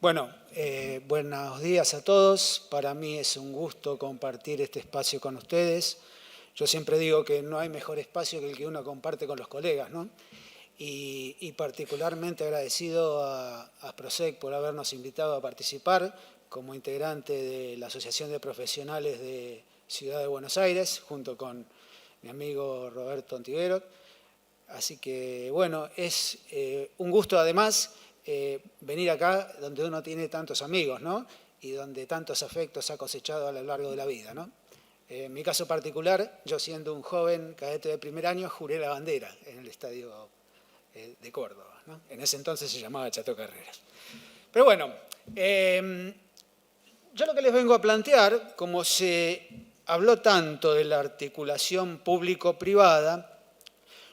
Buenos días a todos. Para mí es un gusto compartir este espacio con ustedes. Yo siempre digo que no hay mejor espacio que el que uno comparte con los colegas, ¿no? Y particularmente agradecido a Asprosec por habernos invitado a participar como integrante de la Asociación de Profesionales de Ciudad de Buenos Aires, junto con mi amigo Roberto Ontiveros. Así que, bueno, es un gusto además venir acá donde uno tiene tantos amigos, ¿no? Y donde tantos afectos ha cosechado a lo largo de la vida, ¿no? En mi caso particular, yo siendo un joven cadete de primer año, juré la bandera en el estadio de Córdoba, ¿no? En ese entonces se llamaba Chateau Carreras. Pero bueno, yo lo que les vengo a plantear, como se habló tanto de la articulación público-privada,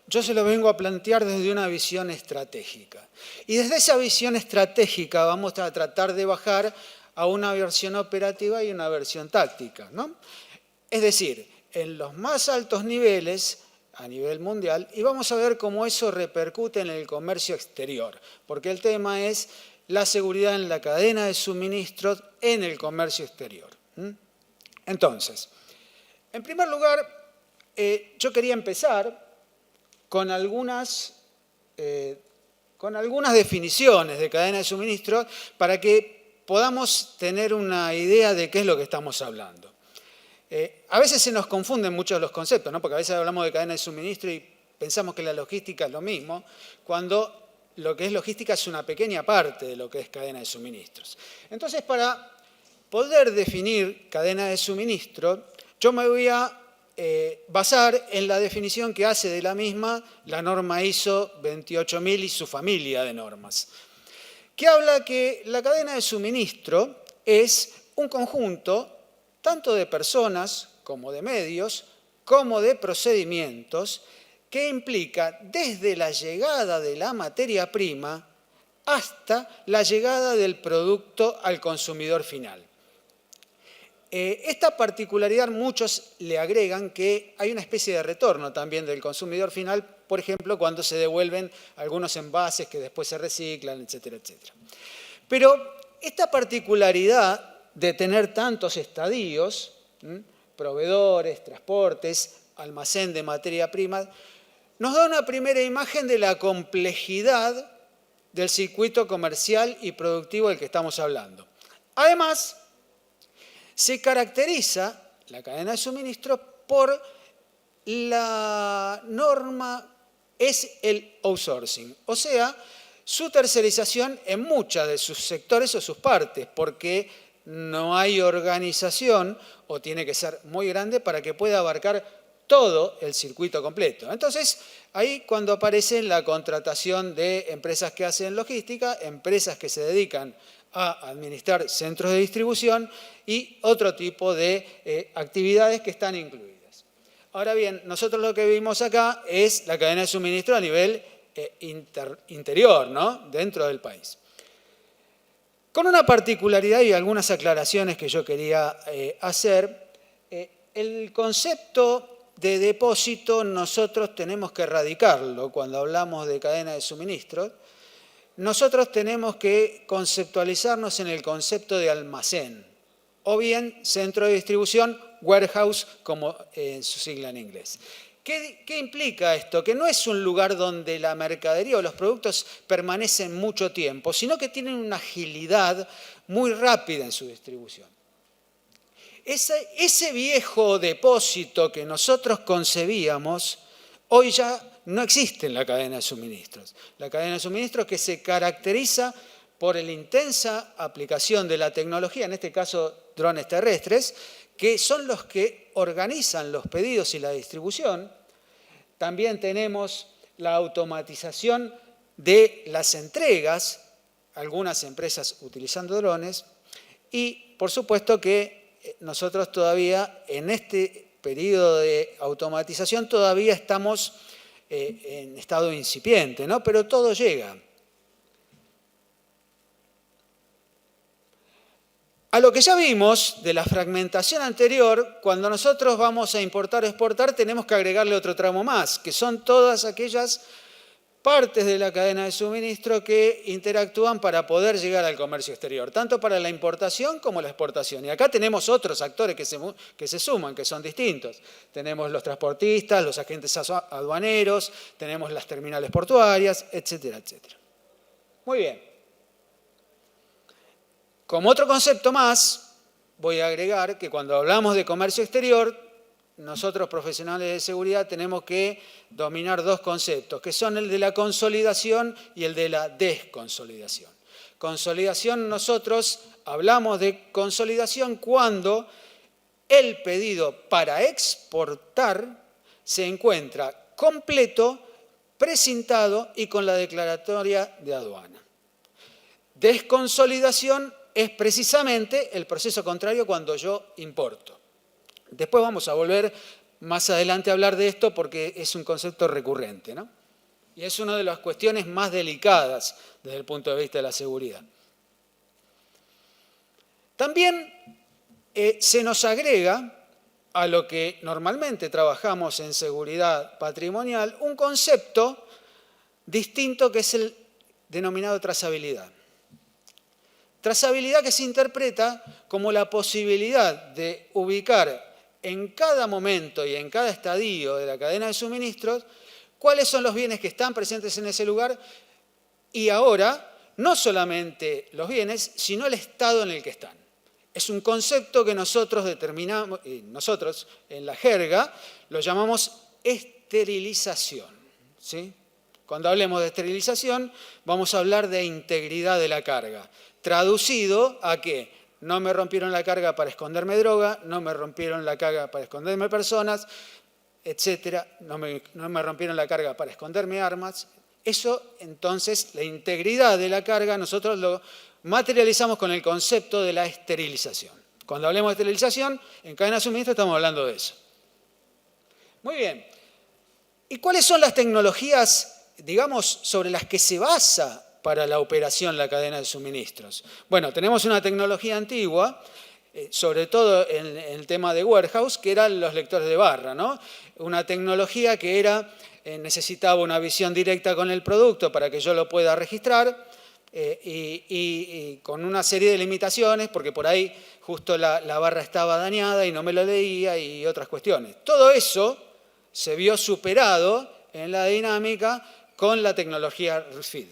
yo se lo vengo a plantear desde una visión estratégica. Y desde esa visión estratégica vamos a tratar de bajar a una versión operativa y una versión táctica, ¿no? Es decir, en los más altos niveles, a nivel mundial, y vamos a ver cómo eso repercute en el comercio exterior, porque el tema es la seguridad en la cadena de suministros en el comercio exterior. Entonces, en primer lugar, yo quería empezar con algunas definiciones de cadena de suministro para que podamos tener una idea de qué es lo que estamos hablando. A veces se nos confunden muchos los conceptos, ¿no? Porque a veces hablamos de cadena de suministro y pensamos que la logística es lo mismo, cuando lo que es logística es una pequeña parte de lo que es cadena de suministros. Entonces, para poder definir cadena de suministro, yo me voy a basar en la definición que hace de la misma la norma ISO 28000 y su familia de normas, que habla que la cadena de suministro es un conjunto tanto de personas como de medios, como de procedimientos, que implica desde la llegada de la materia prima hasta la llegada del producto al consumidor final. Esta particularidad muchos le agregan que hay una especie de retorno también del consumidor final, por ejemplo, cuando se devuelven algunos envases que después se reciclan, etcétera, etcétera. Pero esta particularidad de tener tantos estadios, proveedores, transportes, almacén de materia prima, nos da una primera imagen de la complejidad del circuito comercial y productivo del que estamos hablando. Además, se caracteriza la cadena de suministro por la norma, es el outsourcing, o sea, su tercerización en muchos de sus sectores o sus partes, porque no hay organización, o tiene que ser muy grande, para que pueda abarcar todo el circuito completo. Entonces, ahí cuando aparece la contratación de empresas que hacen logística, empresas que se dedican a administrar centros de distribución y otro tipo de actividades que están incluidas. Ahora bien, nosotros lo que vimos acá es la cadena de suministro a nivel interior, ¿no? Dentro del país. Con una particularidad y algunas aclaraciones que yo quería hacer, el concepto de depósito nosotros tenemos que erradicarlo cuando hablamos de cadena de suministro. Nosotros tenemos que conceptualizarnos en el concepto de almacén, o bien centro de distribución, warehouse, como en su sigla en inglés. ¿Qué implica esto? Que no es un lugar donde la mercadería o los productos permanecen mucho tiempo, sino que tienen una agilidad muy rápida en su distribución. Ese viejo depósito que nosotros concebíamos, hoy ya no existe en la cadena de suministros. La cadena de suministros que se caracteriza por la intensa aplicación de la tecnología, en este caso drones terrestres, que son los que organizan los pedidos y la distribución. También tenemos la automatización de las entregas, algunas empresas utilizando drones, y por supuesto que nosotros todavía en este periodo de automatización todavía estamos en estado incipiente, ¿no? Pero todo llega. A lo que ya vimos de la fragmentación anterior, cuando nosotros vamos a importar o exportar, tenemos que agregarle otro tramo más, que son todas aquellas partes de la cadena de suministro que interactúan para poder llegar al comercio exterior, tanto para la importación como la exportación. Y acá tenemos otros actores que se suman, que son distintos. Tenemos los transportistas, los agentes aduaneros, tenemos las terminales portuarias, etcétera, etcétera. Muy bien. Como otro concepto más, voy a agregar que cuando hablamos de comercio exterior, nosotros profesionales de seguridad tenemos que dominar dos conceptos, que son el de la consolidación y el de la desconsolidación. Consolidación, nosotros hablamos de consolidación cuando el pedido para exportar se encuentra completo, precintado y con la declaratoria de aduana. Desconsolidación es precisamente el proceso contrario cuando yo importo. Después vamos a volver más adelante a hablar de esto porque es un concepto recurrente, ¿no? Y es una de las cuestiones más delicadas desde el punto de vista de la seguridad. También se nos agrega a lo que normalmente trabajamos en seguridad patrimonial un concepto distinto que es el denominado trazabilidad. Trazabilidad que se interpreta como la posibilidad de ubicar en cada momento y en cada estadio de la cadena de suministros cuáles son los bienes que están presentes en ese lugar y ahora no solamente los bienes, sino el estado en el que están. Es un concepto que nosotros determinamos, y nosotros en la jerga lo llamamos esterilización, ¿sí? Cuando hablemos de esterilización vamos a hablar de integridad de la carga. Traducido a que no me rompieron la carga para esconderme droga, no me rompieron la carga para esconderme personas, etcétera, no me rompieron la carga para esconderme armas. Eso, entonces, la integridad de la carga, nosotros lo materializamos con el concepto de la esterilización. Cuando hablemos de esterilización, en cadena de suministro estamos hablando de eso. Muy bien. ¿Y cuáles son las tecnologías, digamos, sobre las que se basa para la operación la cadena de suministros? Bueno, tenemos una tecnología antigua, sobre todo en el tema de warehouse, que eran los lectores de barra, ¿no? Una tecnología que necesitaba una visión directa con el producto para que yo lo pueda registrar y con una serie de limitaciones, porque por ahí justo la barra estaba dañada y no me lo leía y otras cuestiones. Todo eso se vio superado en la dinámica con la tecnología RFID,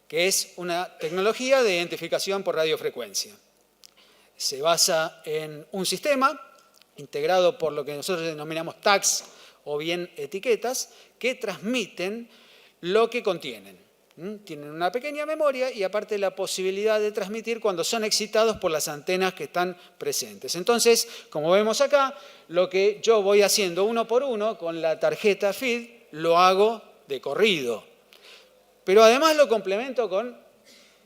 que es una tecnología de identificación por radiofrecuencia. Se basa en un sistema integrado por lo que nosotros denominamos tags o bien etiquetas que transmiten lo que contienen. Tienen una pequeña memoria y aparte la posibilidad de transmitir cuando son excitados por las antenas que están presentes. Entonces, como vemos acá, lo que yo voy haciendo uno por uno con la tarjeta FID lo hago de corrido. Pero además lo complemento con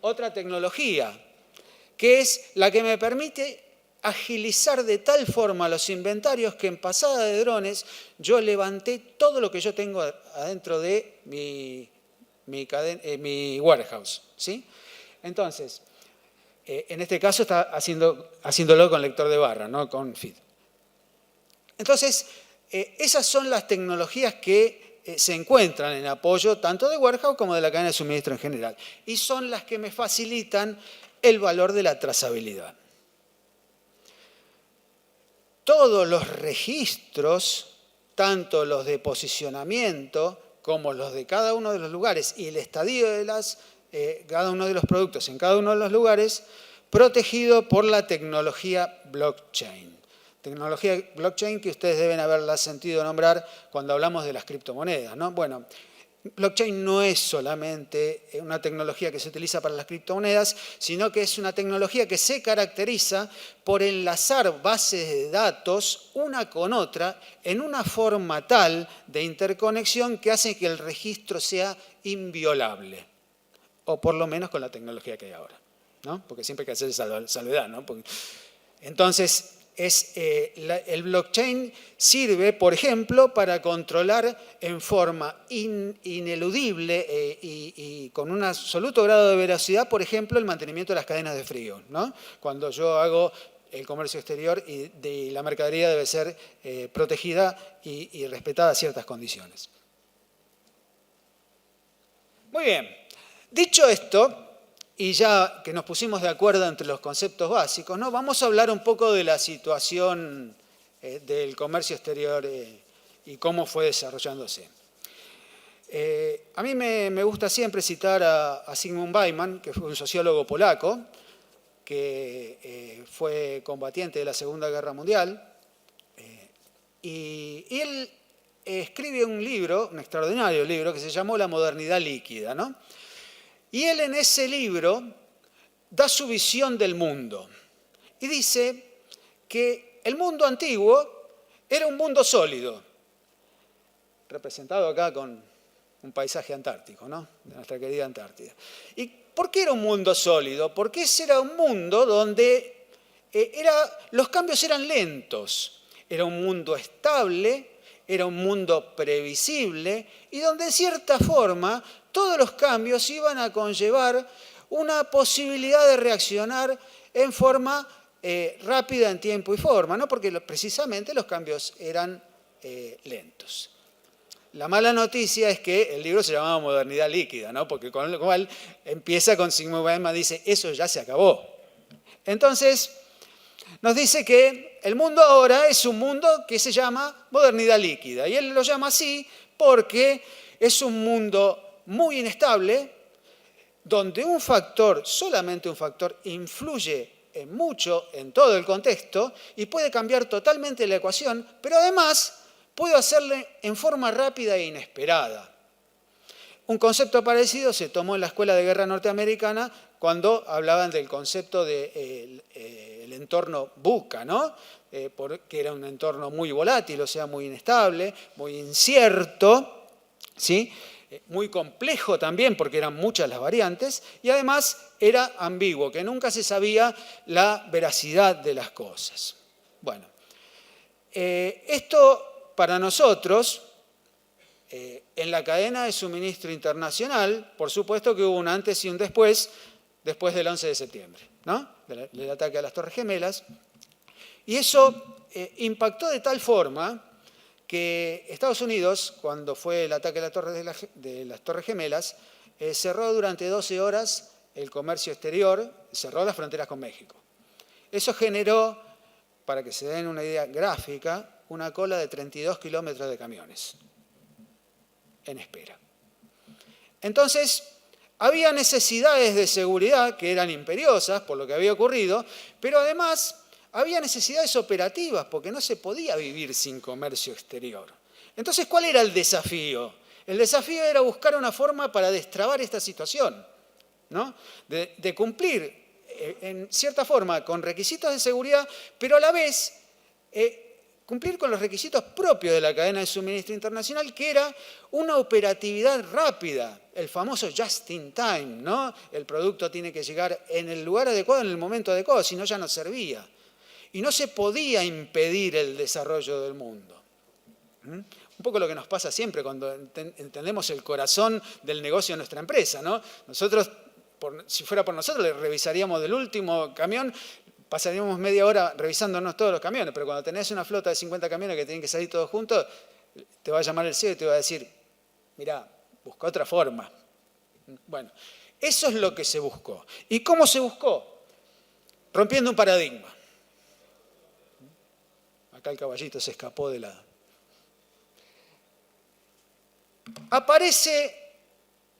otra tecnología, que es la que me permite agilizar de tal forma los inventarios que en pasada de drones yo levanté todo lo que yo tengo adentro de mi warehouse, ¿sí? Entonces, en este caso está haciéndolo con lector de barra, no con FID. Entonces, esas son las tecnologías que se encuentran en apoyo tanto de warehouse como de la cadena de suministro en general. Y son las que me facilitan el valor de la trazabilidad. Todos los registros, tanto los de posicionamiento como los de cada uno de los lugares y el estadio de cada uno de los productos en cada uno de los lugares, protegido por la tecnología blockchain. Tecnología blockchain que ustedes deben haberla sentido nombrar cuando hablamos de las criptomonedas, ¿no? Bueno, blockchain no es solamente una tecnología que se utiliza para las criptomonedas, sino que es una tecnología que se caracteriza por enlazar bases de datos una con otra en una forma tal de interconexión que hace que el registro sea inviolable, o por lo menos con la tecnología que hay ahora, ¿no? Porque siempre hay que hacer salvedad, ¿no? Entonces, el blockchain sirve, por ejemplo, para controlar en forma ineludible y con un absoluto grado de veracidad, por ejemplo, el mantenimiento de las cadenas de frío, ¿no? Cuando yo hago el comercio exterior y la mercadería debe ser protegida y respetada a ciertas condiciones. Muy bien. Dicho esto, y ya que nos pusimos de acuerdo entre los conceptos básicos, ¿no? Vamos a hablar un poco de la situación del comercio exterior y cómo fue desarrollándose. A mí me gusta siempre citar a Zygmunt Bauman, que fue un sociólogo polaco, que fue combatiente de la Segunda Guerra Mundial, y él escribe un libro, un extraordinario libro, que se llamó La modernidad líquida, ¿no? Y él en ese libro da su visión del mundo y dice que el mundo antiguo era un mundo sólido, representado acá con un paisaje antártico, ¿no? De nuestra querida Antártida. ¿Y por qué era un mundo sólido? Porque ese era un mundo donde los cambios eran lentos, era un mundo estable, era un mundo previsible y donde en cierta forma todos los cambios iban a conllevar una posibilidad de reaccionar en forma rápida en tiempo y forma, ¿no? Porque precisamente los cambios eran lentos. La mala noticia es que el libro se llamaba Modernidad líquida, ¿no? Porque con lo cual empieza con Zygmunt Bauman, dice, eso ya se acabó. Entonces, nos dice que el mundo ahora es un mundo que se llama modernidad líquida. Y él lo llama así porque es un mundo muy inestable, donde un factor, solamente un factor, influye mucho en todo el contexto y puede cambiar totalmente la ecuación, pero además puede hacerlo en forma rápida e inesperada. Un concepto parecido se tomó en la Escuela de Guerra norteamericana cuando hablaban del concepto del entorno VUCA, ¿no? Que era un entorno muy volátil, o sea, muy inestable, muy incierto, ¿sí? Muy complejo también porque eran muchas las variantes y además era ambiguo, que nunca se sabía la veracidad de las cosas. Bueno, esto para nosotros, en la cadena de suministro internacional, por supuesto que hubo un antes y un después del 11 de septiembre, ¿no? Del ataque a las Torres Gemelas. Y eso impactó de tal forma que Estados Unidos, cuando fue el ataque a las Torres Gemelas, cerró durante 12 horas el comercio exterior, cerró las fronteras con México. Eso generó, para que se den una idea gráfica, una cola de 32 kilómetros de camiones en espera. Entonces, había necesidades de seguridad que eran imperiosas por lo que había ocurrido, pero además había necesidades operativas porque no se podía vivir sin comercio exterior. Entonces, ¿cuál era el desafío? El desafío era buscar una forma para destrabar esta situación, ¿no? De cumplir, en cierta forma, con requisitos de seguridad, pero a la vez cumplir con los requisitos propios de la cadena de suministro internacional, que era una operatividad rápida, el famoso just in time, ¿no? El producto tiene que llegar en el lugar adecuado, en el momento adecuado, si no ya no servía. Y no se podía impedir el desarrollo del mundo. Un poco lo que nos pasa siempre cuando entendemos el corazón del negocio de nuestra empresa, ¿no? Nosotros, si fuera por nosotros, le revisaríamos del último camión, pasaríamos media hora revisándonos todos los camiones, pero cuando tenés una flota de 50 camiones que tienen que salir todos juntos, te va a llamar el CEO y te va a decir, mirá, busca otra forma. Bueno, eso es lo que se buscó. ¿Y cómo se buscó? Rompiendo un paradigma. Acá el caballito se escapó de la... Aparece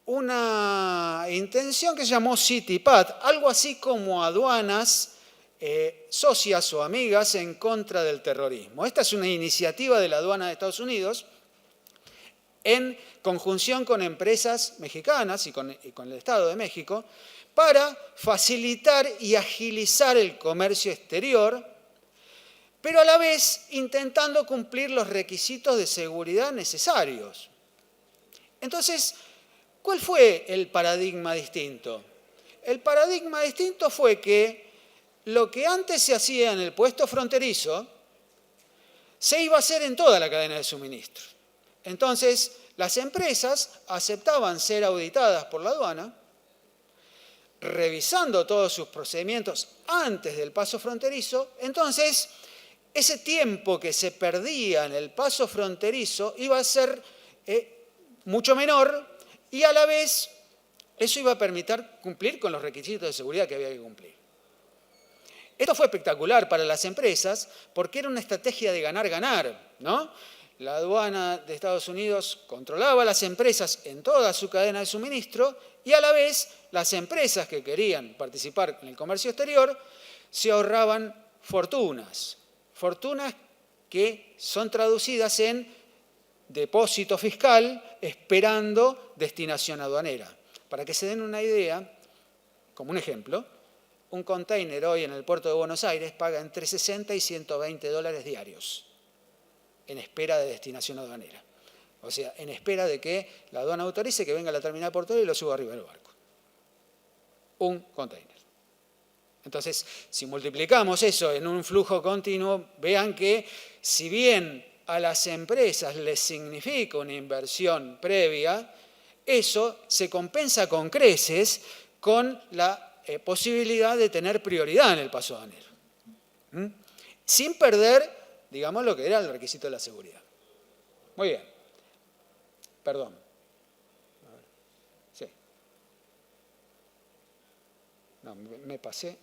una intención que se llamó CITIPAT, algo así como aduanas socias o amigas en contra del terrorismo. Esta es una iniciativa de la aduana de Estados Unidos en conjunción con empresas mexicanas y con el Estado de México para facilitar y agilizar el comercio exterior, pero a la vez intentando cumplir los requisitos de seguridad necesarios. Entonces, ¿cuál fue el paradigma distinto? El paradigma distinto fue que lo que antes se hacía en el puesto fronterizo se iba a hacer en toda la cadena de suministro. Entonces, las empresas aceptaban ser auditadas por la aduana, revisando todos sus procedimientos antes del paso fronterizo. Entonces, ese tiempo que se perdía en el paso fronterizo iba a ser mucho menor y a la vez Eso iba a permitir cumplir con los requisitos de seguridad que había que cumplir. Esto fue espectacular para las empresas porque era una estrategia de ganar-ganar, ¿no? La aduana de Estados Unidos controlaba las empresas en toda su cadena de suministro y a la vez las empresas que querían participar en el comercio exterior se ahorraban fortunas. Fortunas que son traducidas en depósito fiscal esperando destinación aduanera. Para que se den una idea, como un ejemplo, un container hoy en el puerto de Buenos Aires paga entre 60 y 120 dólares diarios en espera de destinación aduanera. O sea, en espera de que la aduana autorice que venga a la terminal portuaria y lo suba arriba del barco. Un container. Entonces, si multiplicamos eso en un flujo continuo, vean que si bien a las empresas les significa una inversión previa, eso se compensa con creces con la posibilidad de tener prioridad en el paso aduanero. Sin perder, digamos, lo que era el requisito de la seguridad. Muy bien. Perdón. A ver. Sí. No, me pasé.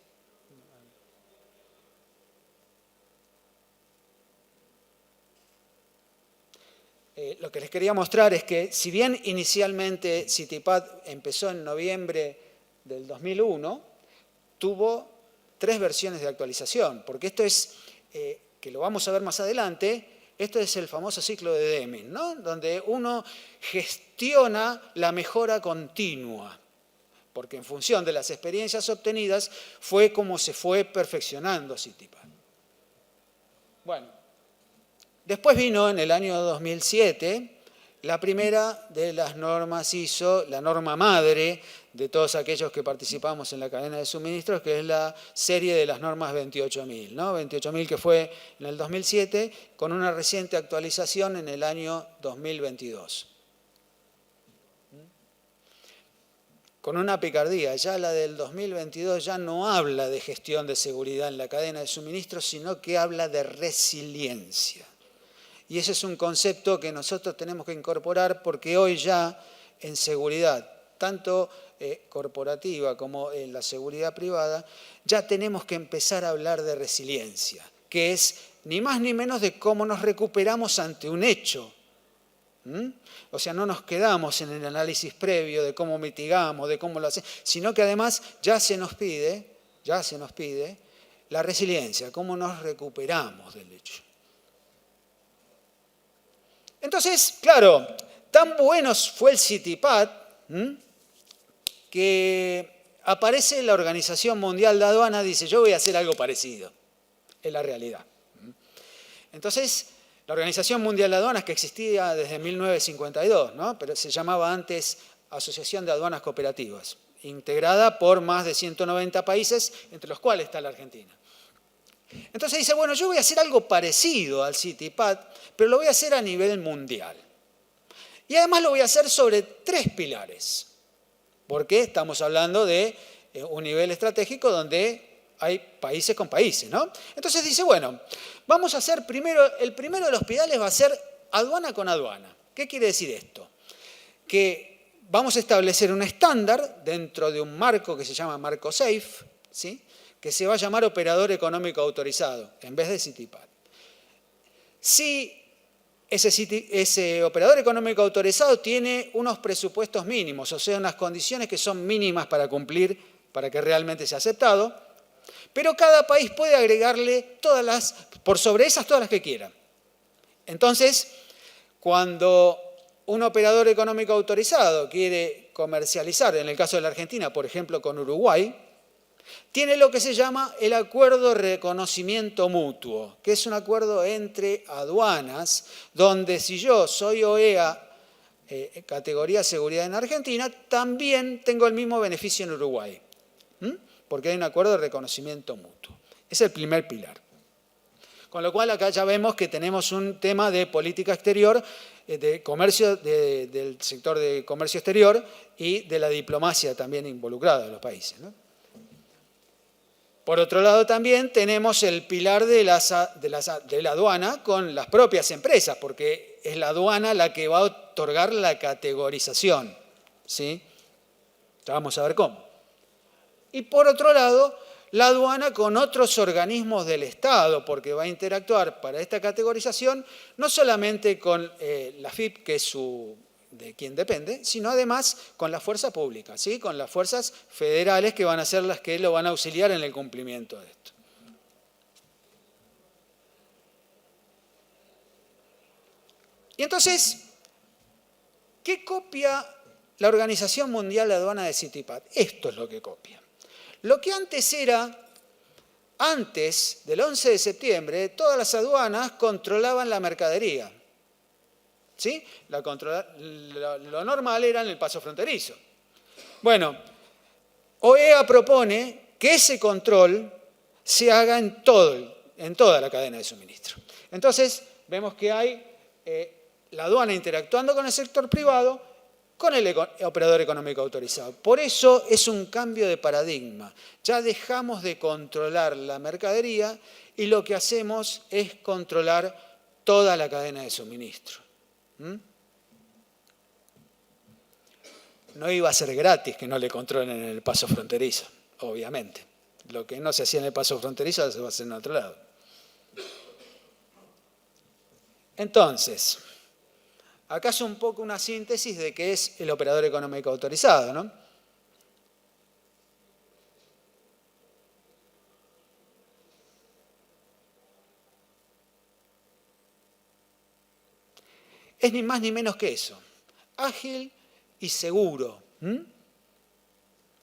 Lo que les quería mostrar es que, si bien inicialmente CITIPAT empezó en noviembre del 2001, tuvo 3 versiones de actualización, porque esto es, que lo vamos a ver más adelante, esto es el famoso ciclo de Deming, ¿no? Donde uno gestiona la mejora continua, porque en función de las experiencias obtenidas fue como se fue perfeccionando CITIPAT. Bueno. Después vino en el año 2007 la primera de las normas ISO, la norma madre de todos aquellos que participamos en la cadena de suministros, que es la serie de las normas 28000, ¿no? 28000 que fue en el 2007, con una reciente actualización en el año 2022. Con una picardía, ya la del 2022 ya no habla de gestión de seguridad en la cadena de suministros, sino que habla de resiliencia. Y ese es un concepto que nosotros tenemos que incorporar porque hoy ya en seguridad, tanto corporativa como en la seguridad privada, ya tenemos que empezar a hablar de resiliencia, que es ni más ni menos de cómo nos recuperamos ante un hecho. O sea, no nos quedamos en el análisis previo de cómo mitigamos, de cómo lo hacemos, sino que además ya se nos pide la resiliencia, cómo nos recuperamos del hecho. Entonces, claro, tan bueno fue el CITIPAT que aparece la Organización Mundial de Aduanas, dice, yo voy a hacer algo parecido. Es la realidad. Entonces, la Organización Mundial de Aduanas, que existía desde 1952, ¿no? Pero se llamaba antes Asociación de Aduanas Cooperativas, integrada por más de 190 países, entre los cuales está la Argentina. Entonces dice, bueno, yo voy a hacer algo parecido al CITIPAT, pero lo voy a hacer a nivel mundial. Y además lo voy a hacer sobre 3 pilares, porque estamos hablando de un nivel estratégico donde hay países con países, ¿no? Entonces dice, bueno, vamos a hacer primero, el primero de los pilares va a ser aduana con aduana. ¿Qué quiere decir esto? Que vamos a establecer un estándar dentro de un marco que se llama marco SAFE, ¿sí?, que se va a llamar operador económico autorizado, en vez de CITIPAT. Si ese operador económico autorizado tiene unos presupuestos mínimos, o sea, unas condiciones que son mínimas para cumplir, para que realmente sea aceptado, pero cada país puede agregarle por sobre esas todas las que quiera. Entonces, cuando un operador económico autorizado quiere comercializar, en el caso de la Argentina, por ejemplo, con Uruguay, tiene lo que se llama el acuerdo de reconocimiento mutuo, que es un acuerdo entre aduanas, donde si yo soy OEA, categoría seguridad en Argentina, también tengo el mismo beneficio en Uruguay, porque hay un acuerdo de reconocimiento mutuo. Es el primer pilar. Con lo cual acá ya vemos que tenemos un tema de política exterior, de comercio, del sector de comercio exterior y de la diplomacia también involucrada en los países, ¿no? Por otro lado, también tenemos el pilar de la aduana con las propias empresas, porque es la aduana la que va a otorgar la categorización, ¿sí? Ya vamos a ver cómo. Y por otro lado, la aduana con otros organismos del Estado, porque va a interactuar para esta categorización no solamente con la AFIP, que es de quien depende, sino además con la fuerza pública, ¿sí? Con las fuerzas federales que van a ser las que lo van a auxiliar en el cumplimiento de esto. Y entonces, ¿qué copia la Organización Mundial de Aduana de CITIPAT? Esto es lo que copia. Lo que antes era, antes del 11 de septiembre, todas las aduanas controlaban la mercadería. ¿Sí? Lo normal era en el paso fronterizo. Bueno, OEA propone que ese control se haga en toda la cadena de suministro. Entonces, vemos que hay la aduana interactuando con el sector privado, con el operador económico autorizado. Por eso es un cambio de paradigma. Ya dejamos de controlar la mercadería y lo que hacemos es controlar toda la cadena de suministro. No iba a ser gratis que no le controlen en el paso fronterizo, obviamente. Lo que no se hacía en el paso fronterizo se va a hacer en otro lado. Entonces, acá es un poco una síntesis de qué es el operador económico autorizado, ¿no? Es ni más ni menos que eso. Ágil y seguro.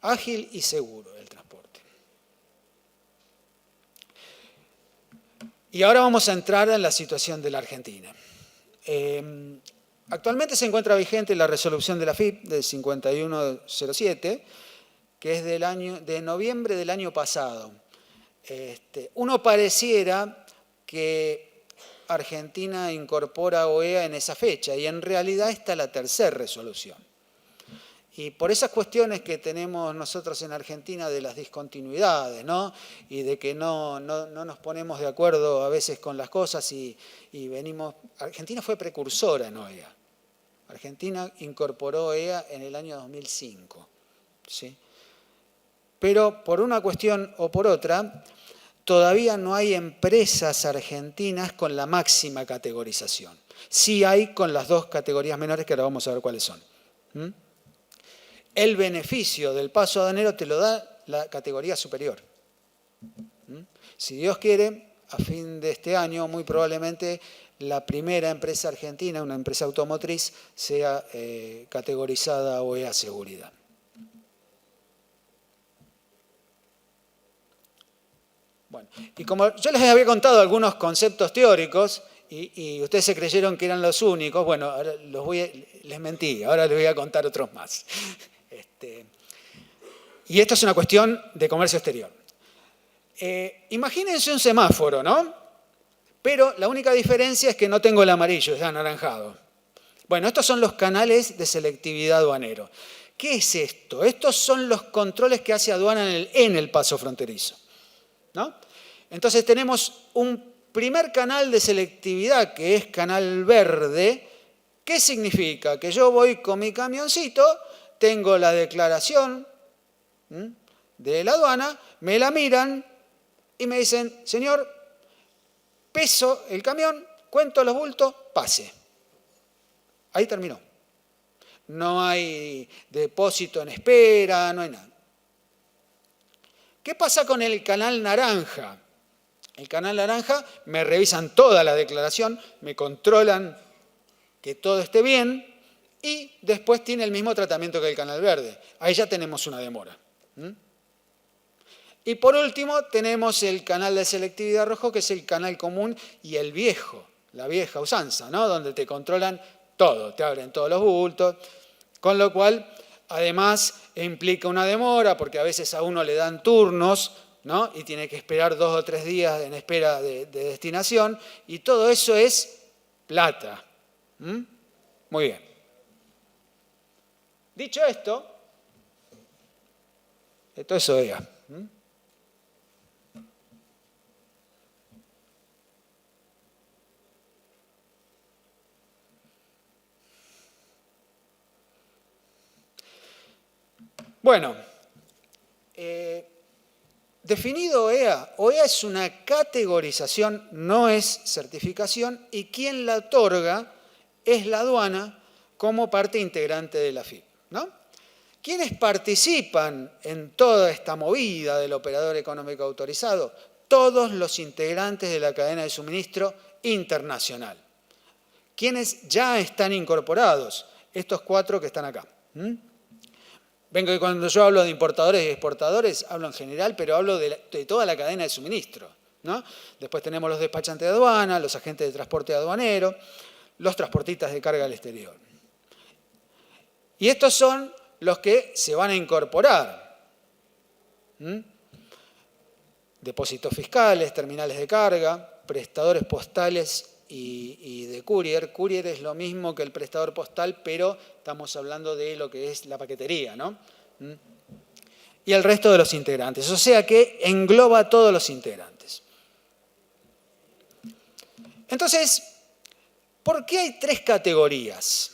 Ágil y seguro el transporte. Y ahora vamos a entrar en la situación de la Argentina. Actualmente se encuentra vigente la resolución de la AFIP del 5107, que es de noviembre del año pasado. Uno pareciera que Argentina incorpora a OEA en esa fecha y en realidad esta es la tercera resolución. Y por esas cuestiones que tenemos nosotros en Argentina de las discontinuidades, ¿no? Y de que no nos ponemos de acuerdo a veces con las cosas y venimos... Argentina fue precursora en OEA. Argentina incorporó OEA en el año 2005. ¿Sí? Pero por una cuestión o por otra, todavía no hay empresas argentinas con la máxima categorización. Sí hay con las dos categorías menores que ahora vamos a ver cuáles son. El beneficio del paso aduanero te lo da la categoría superior. Si Dios quiere, a fin de este año, muy probablemente la primera empresa argentina, una empresa automotriz, sea categorizada OEA Seguridad. Bueno, y como yo les había contado algunos conceptos teóricos y ustedes se creyeron que eran los únicos, bueno, ahora les mentí, ahora les voy a contar otros más. Y esto es una cuestión de comercio exterior. Imagínense un semáforo, ¿no? Pero la única diferencia es que no tengo el amarillo, es anaranjado. Bueno, estos son los canales de selectividad aduanero. ¿Qué es esto? Estos son los controles que hace aduana en el paso fronterizo, ¿no? Entonces tenemos un primer canal de selectividad que es canal verde. ¿Qué significa? Que yo voy con mi camioncito, tengo la declaración de la aduana, me la miran y me dicen, señor, peso el camión, cuento los bultos, pase. Ahí terminó. No hay depósito en espera, no hay nada. ¿Qué pasa con el canal naranja? El canal naranja me revisan toda la declaración, me controlan que todo esté bien y después tiene el mismo tratamiento que el canal verde. Ahí ya tenemos una demora. Y por último tenemos el canal de selectividad rojo, que es el canal común y el viejo, la vieja usanza, ¿no? Donde te controlan todo, te abren todos los bultos, con lo cual además implica una demora porque a veces a uno le dan turnos, ¿no? Y tiene que esperar 2 o 3 días en espera de destinación y todo eso es plata. Muy bien. Dicho esto es OEA. Bueno, definido OEA. OEA es una categorización, no es certificación, y quien la otorga es la aduana como parte integrante de la FIP, ¿no? ¿Quiénes participan en toda esta movida del operador económico autorizado? Todos los integrantes de la cadena de suministro internacional. ¿Quiénes ya están incorporados? Estos 4 que están acá. Ven que cuando yo hablo de importadores y exportadores, hablo en general, pero hablo de toda la cadena de suministro, ¿no? Después tenemos los despachantes de aduana, los agentes de transporte aduanero, los transportistas de carga al exterior. Y estos son los que se van a incorporar. Depósitos fiscales, terminales de carga, prestadores postales y de courier. Courier es lo mismo que el prestador postal, pero estamos hablando de lo que es la paquetería, ¿no? Y el resto de los integrantes. O sea que engloba a todos los integrantes. Entonces, ¿por qué hay 3 categorías?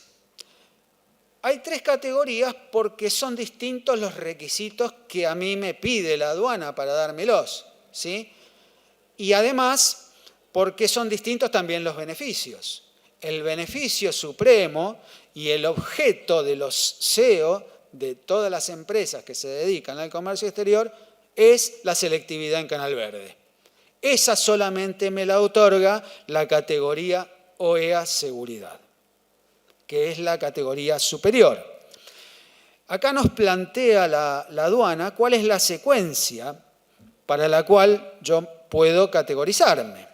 Hay 3 categorías porque son distintos los requisitos que a mí me pide la aduana para dármelos, ¿sí? Y además, porque son distintos también los beneficios. El beneficio supremo y el objeto de los CEO de todas las empresas que se dedican al comercio exterior es la selectividad en canal verde. Esa solamente me la otorga la categoría OEA Seguridad, que es la categoría superior. Acá nos plantea la aduana cuál es la secuencia para la cual yo puedo categorizarme.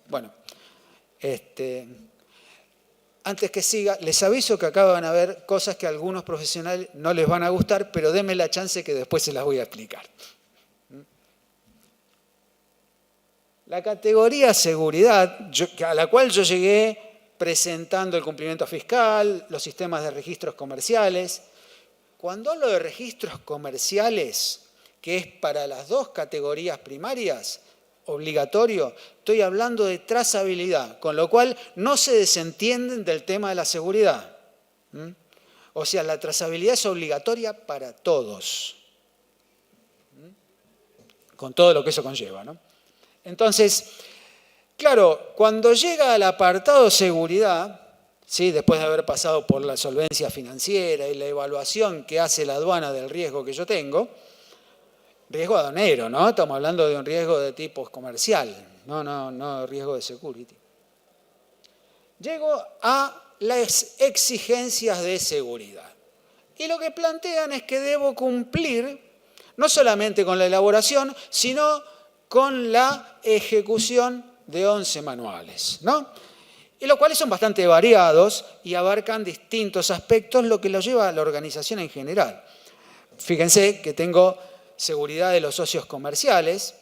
Bueno, antes que siga, les aviso que acá van a ver cosas que a algunos profesionales no les van a gustar, pero denme la chance que después se las voy a explicar. La categoría seguridad, a la cual yo llegué presentando el cumplimiento fiscal, los sistemas de registros comerciales. Cuando hablo de registros comerciales, que es para las 2 categorías primarias, obligatorio, estoy hablando de trazabilidad, con lo cual no se desentienden del tema de la seguridad. O sea, la trazabilidad es obligatoria para todos, con todo lo que eso conlleva, ¿no? Entonces, claro, cuando llega al apartado seguridad, ¿sí? Después de haber pasado por la solvencia financiera y la evaluación que hace la aduana del riesgo que yo tengo, riesgo aduanero, ¿no? Estamos hablando de un riesgo de tipo comercial, no riesgo de security. Llego a las exigencias de seguridad. Y lo que plantean es que debo cumplir no solamente con la elaboración, sino con la ejecución de 11 manuales, ¿no? Y los cuales son bastante variados y abarcan distintos aspectos, lo que lo lleva a la organización en general. Fíjense que tengo seguridad de los socios comerciales.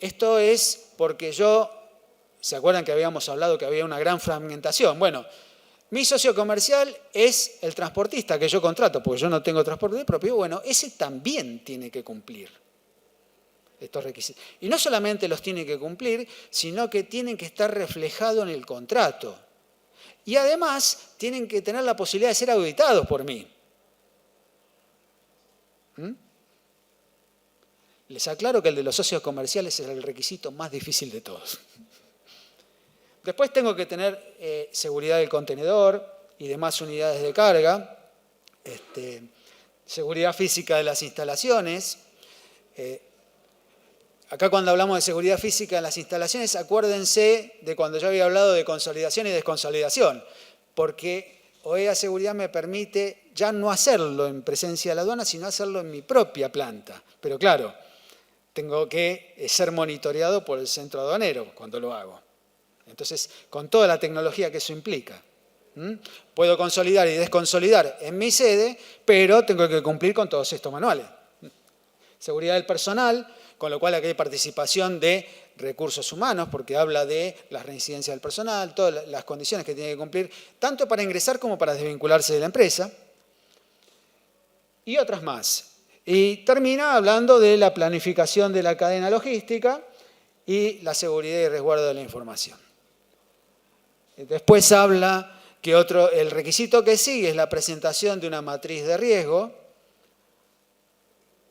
Esto es porque ¿se acuerdan que habíamos hablado que había una gran fragmentación? Bueno, mi socio comercial es el transportista que yo contrato, porque yo no tengo transporte propio. Bueno, ese también tiene que cumplir estos requisitos. Y no solamente los tiene que cumplir, sino que tienen que estar reflejados en el contrato. Y además tienen que tener la posibilidad de ser auditados por mí. Les aclaro que el de los socios comerciales es el requisito más difícil de todos. Después tengo que tener seguridad del contenedor y demás unidades de carga, seguridad física de las instalaciones. Acá cuando hablamos de seguridad física en las instalaciones, acuérdense de cuando yo había hablado de consolidación y desconsolidación, porque OEA Seguridad me permite ya no hacerlo en presencia de la aduana, sino hacerlo en mi propia planta. Pero claro, tengo que ser monitoreado por el centro aduanero cuando lo hago. Entonces, con toda la tecnología que eso implica. Puedo consolidar y desconsolidar en mi sede, pero tengo que cumplir con todos estos manuales. Seguridad del personal, con lo cual aquí hay participación de recursos humanos, porque habla de las reincidencias del personal, todas las condiciones que tiene que cumplir, tanto para ingresar como para desvincularse de la empresa, y otras más. Y termina hablando de la planificación de la cadena logística y la seguridad y resguardo de la información. Después habla que el requisito que sigue es la presentación de una matriz de riesgo,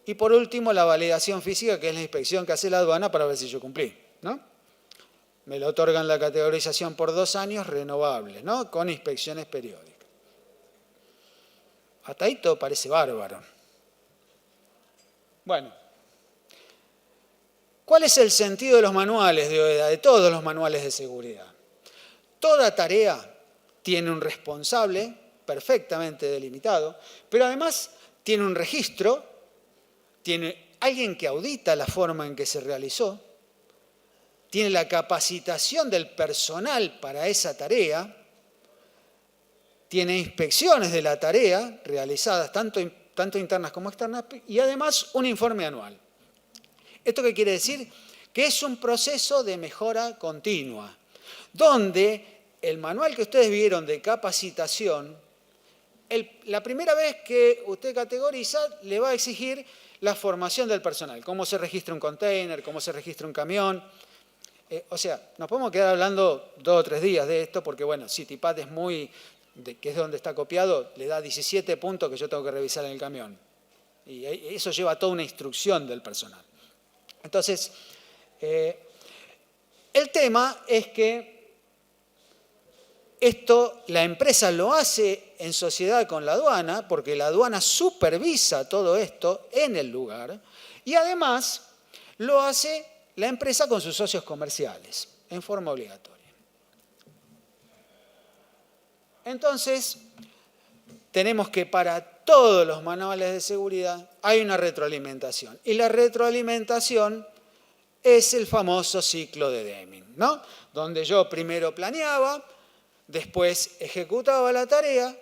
Y por último, la validación física, que es la inspección que hace la aduana para ver si yo cumplí, ¿no? Me lo otorgan la categorización por 2 años, renovable, ¿no? Con inspecciones periódicas. Hasta ahí todo parece bárbaro. Bueno, ¿cuál es el sentido de los manuales de OEDA, de todos los manuales de seguridad? Toda tarea tiene un responsable perfectamente delimitado, pero además tiene un registro, tiene alguien que audita la forma en que se realizó, tiene la capacitación del personal para esa tarea, tiene inspecciones de la tarea realizadas tanto internas como externas y además un informe anual. ¿Esto qué quiere decir? Que es un proceso de mejora continua, donde el manual que ustedes vieron de capacitación, la primera vez que usted categoriza, le va a exigir la formación del personal, cómo se registra un container, cómo se registra un camión. O sea, nos podemos quedar hablando 2 o 3 días de esto, porque bueno, CityPath es que es donde está copiado, le da 17 puntos que yo tengo que revisar en el camión. Y eso lleva toda una instrucción del personal. Entonces, el tema es que esto la empresa lo hace en sociedad con la aduana, porque la aduana supervisa todo esto en el lugar, y además lo hace la empresa con sus socios comerciales, en forma obligatoria. Entonces, tenemos que para todos los manuales de seguridad hay una retroalimentación. Y la retroalimentación es el famoso ciclo de Deming, ¿no? Donde yo primero planeaba, después ejecutaba la tarea,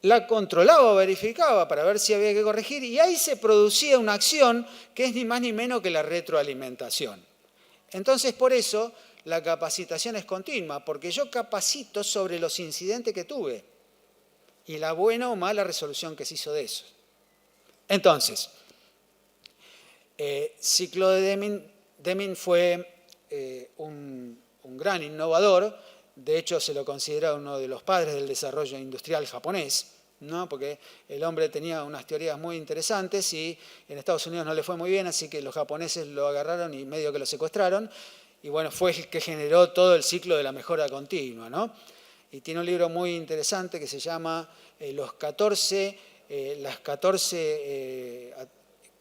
la controlaba o verificaba para ver si había que corregir y ahí se producía una acción que es ni más ni menos que la retroalimentación. Entonces, por eso, la capacitación es continua, porque yo capacito sobre los incidentes que tuve y la buena o mala resolución que se hizo de eso. Entonces, ciclo de Deming fue un gran innovador, de hecho se lo considera uno de los padres del desarrollo industrial japonés, ¿no? Porque el hombre tenía unas teorías muy interesantes y en Estados Unidos no le fue muy bien, así que los japoneses lo agarraron y medio que lo secuestraron, y bueno, fue el que generó todo el ciclo de la mejora continua, ¿no? Y tiene un libro muy interesante que se llama las 14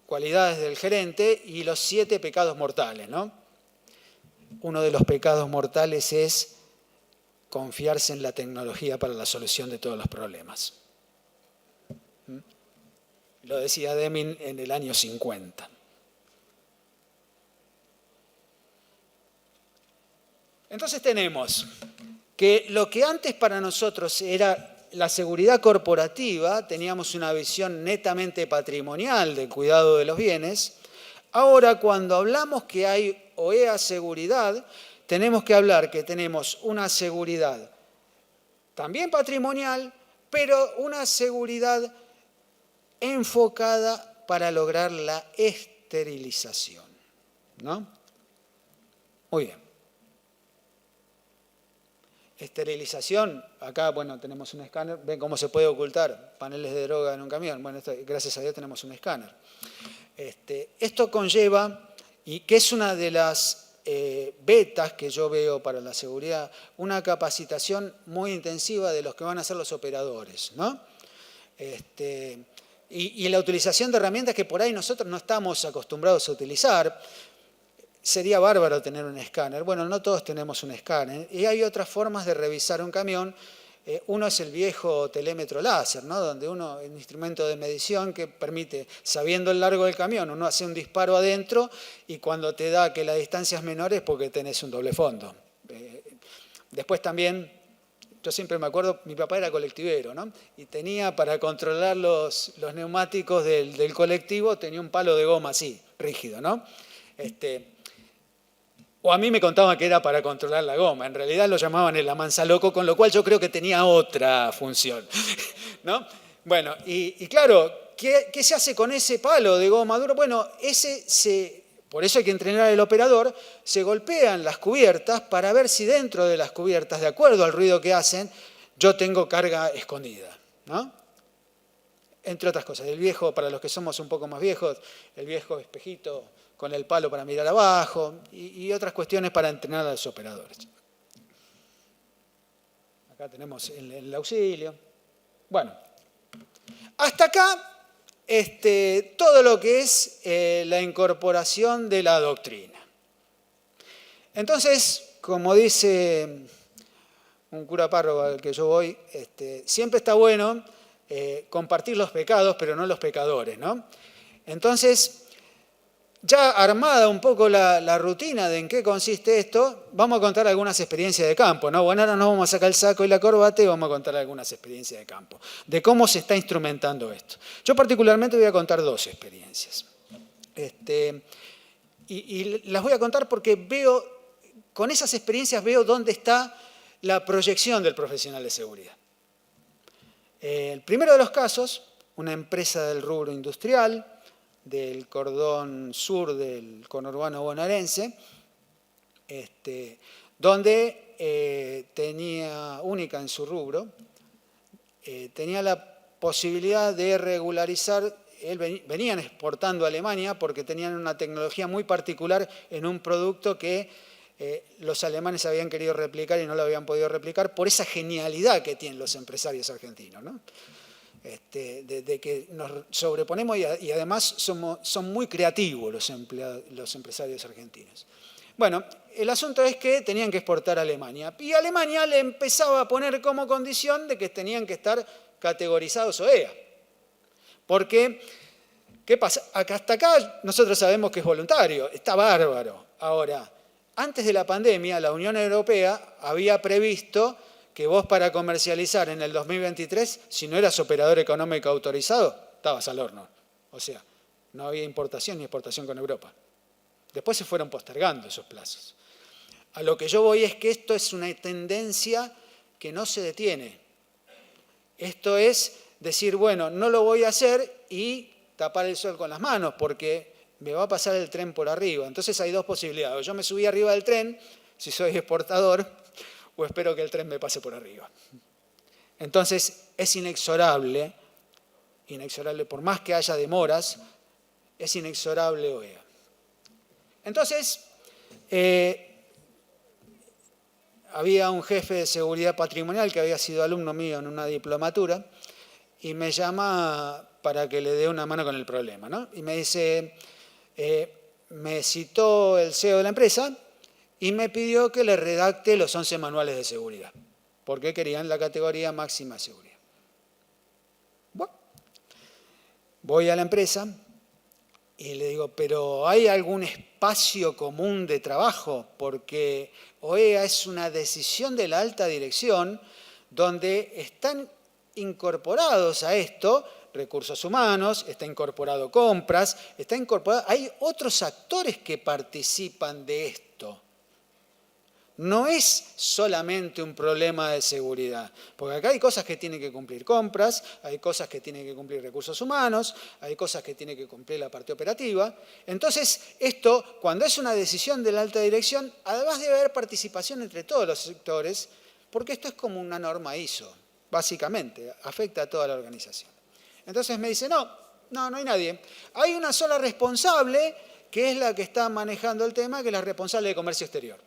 cualidades del gerente y los 7 pecados mortales, ¿no? Uno de los pecados mortales es confiarse en la tecnología para la solución de todos los problemas. Lo decía Deming en el año 50. Entonces tenemos que lo que antes para nosotros era la seguridad corporativa, teníamos una visión netamente patrimonial del cuidado de los bienes. Ahora, cuando hablamos que hay OEA seguridad, tenemos que hablar que tenemos una seguridad también patrimonial, pero una seguridad enfocada para lograr la esterilización, ¿no? Muy bien. Esterilización, acá, bueno, tenemos un escáner, ven cómo se puede ocultar paneles de droga en un camión. Bueno, gracias a Dios tenemos un escáner. Esto conlleva, y que es una de las betas que yo veo para la seguridad, una capacitación muy intensiva de los que van a ser los operadores, ¿no? Y la utilización de herramientas que por ahí nosotros no estamos acostumbrados a utilizar. Sería bárbaro tener un escáner. Bueno, no todos tenemos un escáner. Y hay otras formas de revisar un camión. Uno es el viejo telémetro láser, ¿no? Donde un instrumento de medición que permite, sabiendo el largo del camión, uno hace un disparo adentro y cuando te da que la distancia es menor es porque tenés un doble fondo. Después también, yo siempre me acuerdo, mi papá era colectivero, ¿no? Y tenía para controlar los neumáticos del colectivo, tenía un palo de goma así, rígido, ¿no? O a mí me contaban que era para controlar la goma. En realidad lo llamaban el amanzaloco, con lo cual yo creo que tenía otra función, ¿no? Bueno, y claro, ¿qué se hace con ese palo de goma dura? Bueno, por eso hay que entrenar al operador, se golpean las cubiertas para ver si dentro de las cubiertas, de acuerdo al ruido que hacen, yo tengo carga escondida, ¿no? entre otras cosas. El viejo, para los que somos un poco más viejos, el viejo espejito con el palo para mirar abajo y otras cuestiones para entrenar a los operadores. Acá tenemos el auxilio. Bueno, hasta acá todo lo que es la incorporación de la doctrina. Entonces, como dice un cura párroco al que yo voy, siempre está bueno compartir los pecados, pero no los pecadores, ¿no? Entonces, ya armada un poco la rutina de en qué consiste esto, vamos a contar algunas experiencias de campo, ¿no? Bueno, ahora nos vamos a sacar el saco y la corbata y vamos a contar algunas experiencias de campo, de cómo se está instrumentando esto. Yo particularmente voy a contar 2 experiencias. Y las voy a contar porque con esas experiencias veo dónde está la proyección del profesional de seguridad. El primero de los casos, una empresa del rubro industrial, del cordón sur del conurbano bonaerense, donde tenía, única en su rubro, tenía la posibilidad de regularizar, venían exportando a Alemania porque tenían una tecnología muy particular en un producto que los alemanes habían querido replicar y no lo habían podido replicar por esa genialidad que tienen los empresarios argentinos, ¿no? De que nos sobreponemos y además son muy creativos los empresarios argentinos. Bueno, el asunto es que tenían que exportar a Alemania y Alemania le empezaba a poner como condición de que tenían que estar categorizados OEA. Porque, ¿qué pasa? Hasta acá nosotros sabemos que es voluntario, está bárbaro. Ahora, antes de la pandemia, la Unión Europea había previsto que vos para comercializar en el 2023, si no eras operador económico autorizado, estabas al horno. O sea, no había importación ni exportación con Europa. Después se fueron postergando esos plazos. A lo que yo voy es que esto es una tendencia que no se detiene. Esto es decir, bueno, no lo voy a hacer y tapar el sol con las manos porque me va a pasar el tren por arriba. Entonces hay 2 posibilidades. O yo me subí arriba del tren, si soy exportador, o espero que el tren me pase por arriba. Entonces, es inexorable, por más que haya demoras, es inexorable OEA. Entonces, había un jefe de seguridad patrimonial que había sido alumno mío en una diplomatura y me llama para que le dé una mano con el problema, ¿no? Y me dice, me citó el CEO de la empresa y me pidió que le redacte los 11 manuales de seguridad, porque querían la categoría máxima de seguridad. Bueno, voy a la empresa y le digo, pero ¿hay algún espacio común de trabajo? Porque OEA es una decisión de la alta dirección donde están incorporados a esto recursos humanos, está incorporado compras, está incorporado, hay otros actores que participan de esto. No es solamente un problema de seguridad, porque acá hay cosas que tienen que cumplir compras, hay cosas que tienen que cumplir recursos humanos, hay cosas que tiene que cumplir la parte operativa. Entonces, esto, cuando es una decisión de la alta dirección, además debe haber participación entre todos los sectores, porque esto es como una norma ISO, básicamente, afecta a toda la organización. Entonces me dice, no hay nadie. Hay una sola responsable, que es la que está manejando el tema, que es la responsable de comercio exterior.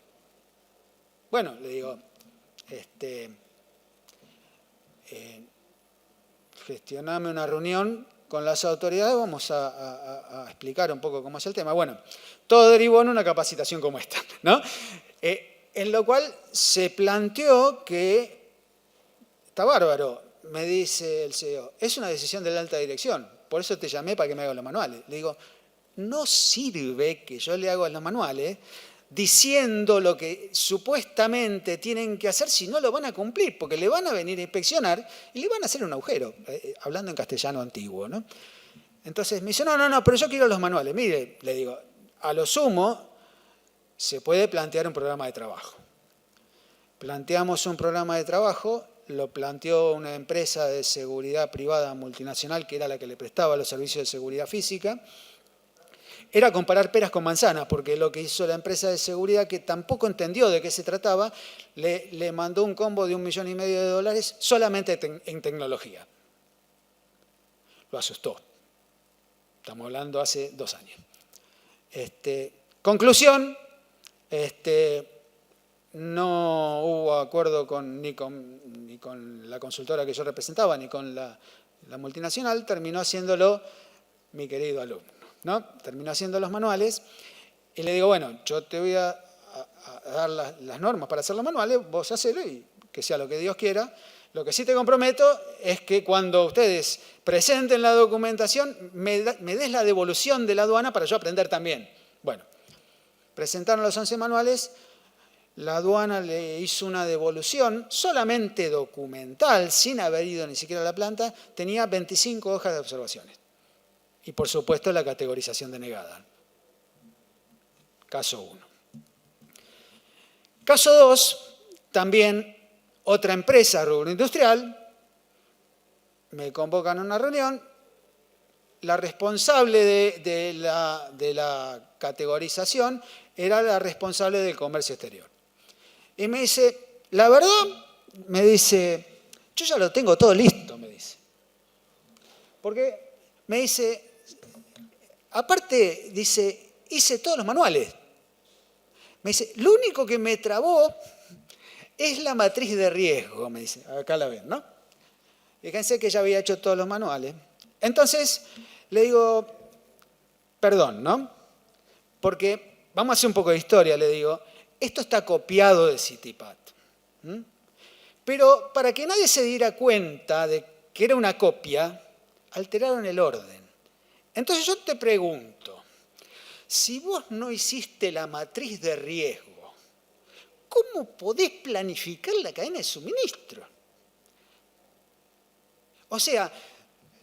Bueno, le digo, gestioname una reunión con las autoridades, vamos a explicar un poco cómo es el tema. Bueno, todo derivó en una capacitación como esta, ¿no? En lo cual se planteó que, está bárbaro, me dice el CEO, es una decisión de la alta dirección, por eso te llamé para que me hagas los manuales. Le digo, no sirve que yo le haga los manuales diciendo lo que supuestamente tienen que hacer si no lo van a cumplir, porque le van a venir a inspeccionar y le van a hacer un agujero, hablando en castellano antiguo, ¿no? Entonces me dice, no, pero yo quiero los manuales. Mire, le digo, a lo sumo se puede plantear un programa de trabajo. Planteamos un programa de trabajo, lo planteó una empresa de seguridad privada multinacional que era la que le prestaba los servicios de seguridad física. Era comparar peras con manzanas, porque lo que hizo la empresa de seguridad, que tampoco entendió de qué se trataba, le mandó un combo de $1,5 millones solamente en tecnología. lo asustó. Estamos hablando hace 2 años. Conclusión, no hubo acuerdo ni con la consultora que yo representaba, ni con la multinacional, terminó haciéndolo mi querido alumno, ¿no? Terminó haciendo los manuales y le digo, bueno, yo te voy a dar las normas para hacer los manuales, vos hacelo y que sea lo que Dios quiera. Lo que sí te comprometo es que cuando ustedes presenten la documentación, me des la devolución de la aduana para yo aprender también. Bueno, presentaron los 11 manuales, la aduana le hizo una devolución solamente documental, sin haber ido ni siquiera a la planta, tenía 25 hojas de observaciones. Y por supuesto la categorización denegada. Caso 1. Caso 2, también otra empresa rubro industrial, me convocan a una reunión, la responsable de la categorización era la responsable del comercio exterior. Y me dice, la verdad, me dice, yo ya lo tengo todo listo, me dice. Porque me dice, aparte, dice, hice todos los manuales. Me dice, lo único que me trabó es la matriz de riesgo, me dice. Acá la ven, ¿no? Fíjense que ya había hecho todos los manuales. Entonces, le digo, perdón, ¿no? Porque, vamos a hacer un poco de historia, le digo, esto está copiado de CityPath. Pero para que nadie se diera cuenta de que era una copia, alteraron el orden. Entonces yo te pregunto, si vos no hiciste la matriz de riesgo, ¿cómo podés planificar la cadena de suministro? O sea,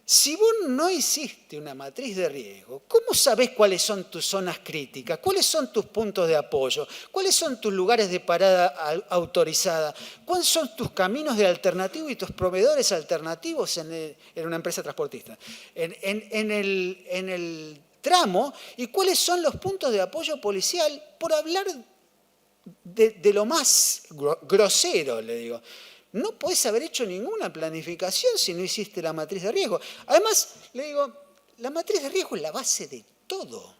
si vos no hiciste una matriz de riesgo, ¿cómo sabés cuáles son tus zonas críticas? ¿Cuáles son tus puntos de apoyo? ¿Cuáles son tus lugares de parada autorizada? ¿Cuáles son tus caminos de alternativo y tus proveedores alternativos en una empresa transportista? En el tramo, ¿y cuáles son los puntos de apoyo policial? Por hablar de lo más grosero, le digo. No podés haber hecho ninguna planificación si no hiciste la matriz de riesgo. Además, le digo, la matriz de riesgo es la base de todo.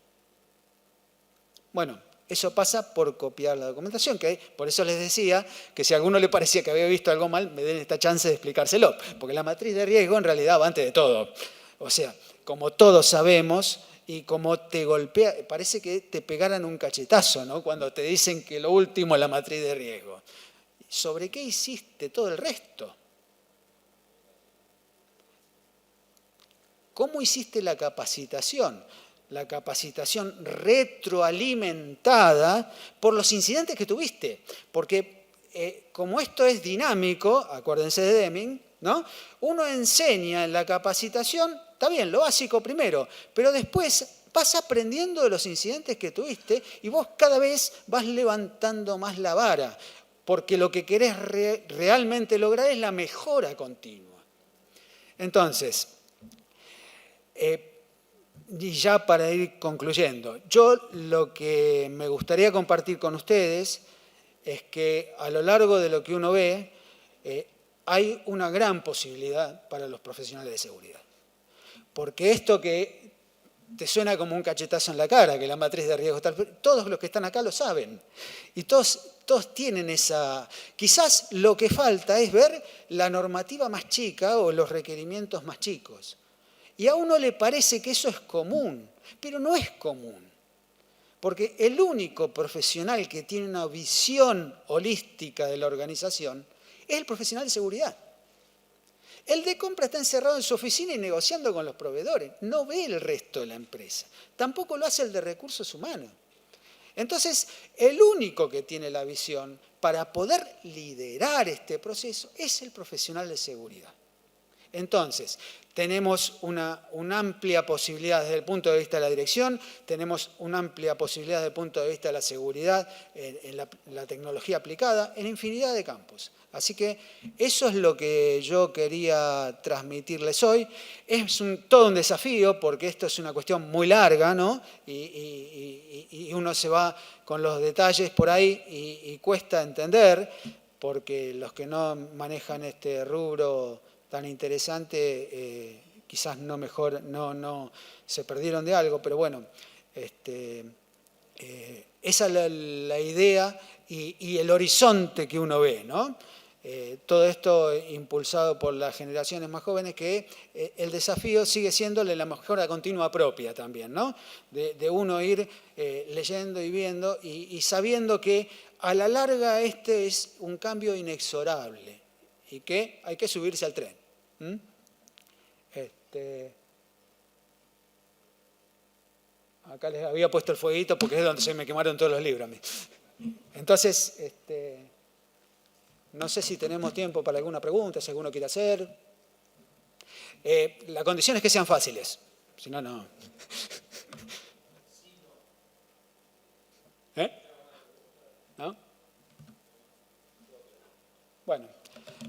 Bueno, eso pasa por copiar la documentación, que por eso les decía que si a alguno le parecía que había visto algo mal, me den esta chance de explicárselo, porque la matriz de riesgo en realidad va antes de todo. O sea, como todos sabemos, y como te golpea, parece que te pegaran un cachetazo, ¿no? Cuando te dicen que lo último es la matriz de riesgo. ¿Sobre qué hiciste todo el resto? ¿Cómo hiciste la capacitación? La capacitación retroalimentada por los incidentes que tuviste. Porque como esto es dinámico, acuérdense de Deming, ¿no? Uno enseña en la capacitación, está bien, lo básico primero, pero después vas aprendiendo de los incidentes que tuviste y vos cada vez vas levantando más la vara. Porque lo que querés realmente lograr es la mejora continua. Entonces, y ya para ir concluyendo, yo lo que me gustaría compartir con ustedes es que a lo largo de lo que uno ve, hay una gran posibilidad para los profesionales de seguridad. Porque esto que te suena como un cachetazo en la cara, que la matriz de riesgo está... Todos los que están acá lo saben. Y todos tienen esa... Quizás lo que falta es ver la normativa más chica o los requerimientos más chicos. Y a uno le parece que eso es común, pero no es común. Porque el único profesional que tiene una visión holística de la organización es el profesional de seguridad. El de compra está encerrado en su oficina y negociando con los proveedores. No ve el resto de la empresa. Tampoco lo hace el de recursos humanos. Entonces, el único que tiene la visión para poder liderar este proceso es el profesional de seguridad. Entonces, tenemos una amplia posibilidad desde el punto de vista de la dirección, tenemos una amplia posibilidad desde el punto de vista de la seguridad, en la tecnología aplicada, en infinidad de campos. Así que eso es lo que yo quería transmitirles hoy. Es todo un desafío porque esto es una cuestión muy larga, ¿no? Y uno se va con los detalles por ahí y cuesta entender, porque los que no manejan este rubro tan interesante quizás no se perdieron de algo, pero bueno, esa es la idea y el horizonte que uno ve, ¿no? Todo esto impulsado por las generaciones más jóvenes, que el desafío sigue siéndole la mejora continua propia también, ¿no? De uno ir leyendo y viendo y sabiendo que a la larga este es un cambio inexorable y que hay que subirse al tren. Acá les había puesto el fueguito porque es donde se me quemaron todos los libros a mí. Entonces, no sé si tenemos tiempo para alguna pregunta, si alguno quiere hacer. La condición es que sean fáciles, si no, no. ¿No? Bueno,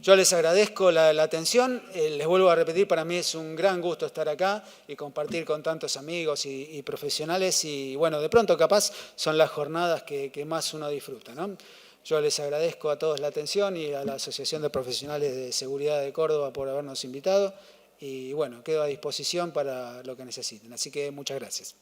yo les agradezco la atención. Les vuelvo a repetir, para mí es un gran gusto estar acá y compartir con tantos amigos y profesionales. Y bueno, de pronto capaz son las jornadas que más uno disfruta, ¿no? Yo les agradezco a todos la atención y a la Asociación de Profesionales de Seguridad de Córdoba por habernos invitado. Y bueno, quedo a disposición para lo que necesiten. Así que muchas gracias.